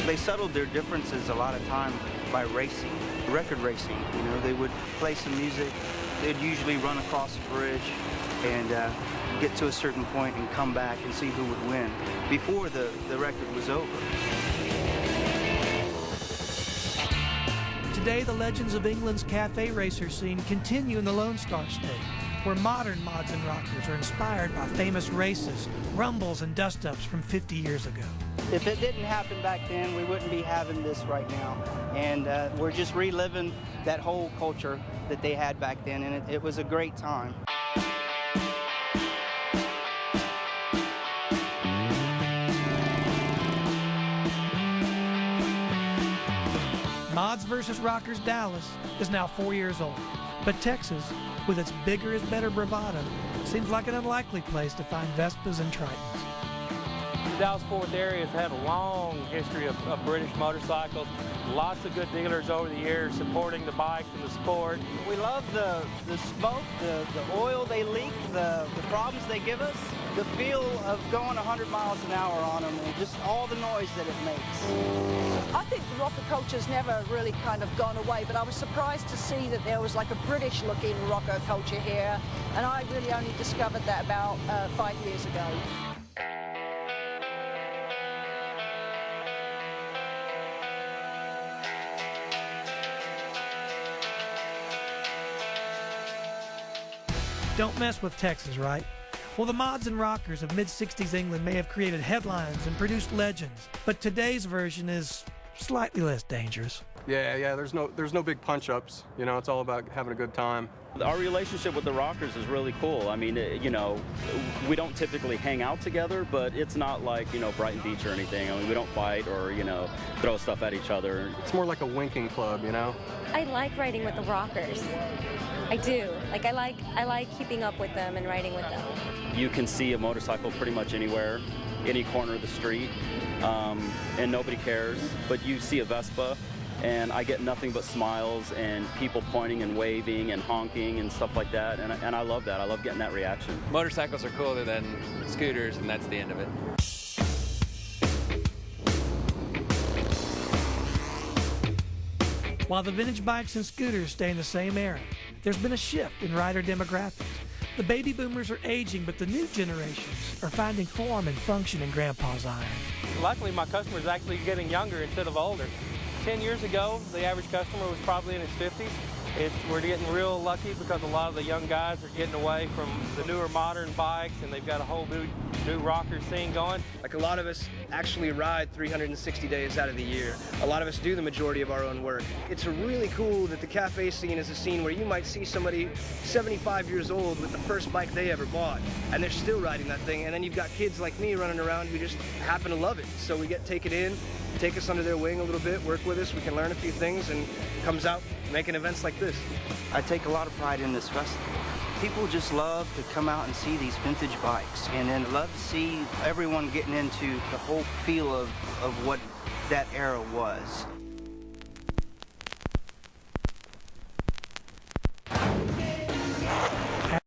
They settled their differences a lot of time by racing, record racing. You know, they would play some music. They'd usually run across a bridge and get to a certain point and come back and see who would win before the record was over. Today, the legends of England's cafe racer scene continue in the Lone Star State, where modern mods and rockers are inspired by famous races, rumbles, and dust-ups from 50 years ago. If it didn't happen back then, we wouldn't be having this right now. And we're just reliving that whole culture that they had back then, and it was a great time. Mods vs. Rockers Dallas is now 4 years old, but Texas, with its bigger is better bravado, seems like an unlikely place to find Vespas and Tritons. The Dallas-Fort Worth area has had a long history of British motorcycles. Lots of good dealers over the years supporting the bikes and the sport. We love the smoke, the oil they leak, the problems they give us, the feel of going 100 miles an hour on them, and just all the noise that it makes. I think the rocker culture's never really kind of gone away, but I was surprised to see that there was like a British-looking rocker culture here, and I really only discovered that about 5 years ago. Don't mess with Texas, right? Well, the mods and rockers of mid-60s England may have created headlines and produced legends, but today's version is slightly less dangerous. Yeah, there's no big punch-ups. You know, it's all about having a good time. Our relationship with the rockers is really cool. I mean, you know, we don't typically hang out together, but it's not like, you know, Brighton Beach or anything. I mean, we don't fight or, you know, throw stuff at each other. It's more like a winking club, you know? I like riding with the rockers. I do. Like, I like keeping up with them and riding with them. You can see a motorcycle pretty much anywhere, any corner of the street, and nobody cares. But you see a Vespa, and I get nothing but smiles and people pointing and waving and honking and stuff like that, and I love that. I love getting that reaction. Motorcycles are cooler than scooters, and that's the end of it. While the vintage bikes and scooters stay in the same era, there's been a shift in rider demographics. The baby boomers are aging, but the new generations are finding form and function in Grandpa's iron. Luckily, my customer's actually getting younger instead of older. 10 years ago, the average customer was probably in his 50s. We're getting real lucky because a lot of the young guys are getting away from the newer modern bikes, and they've got a whole new rocker scene going. Like, a lot of us actually ride 360 days out of the year. A lot of us do the majority of our own work. It's really cool that the cafe scene is a scene where you might see somebody 75 years old with the first bike they ever bought, and they're still riding that thing. And then you've got kids like me running around who just happen to love it. So we get taken in, take us under their wing a little bit, work with us, we can learn a few things, and comes out making events like this. I take a lot of pride in this festival. People just love to come out and see these vintage bikes, and then love to see everyone getting into the whole feel of what that era was.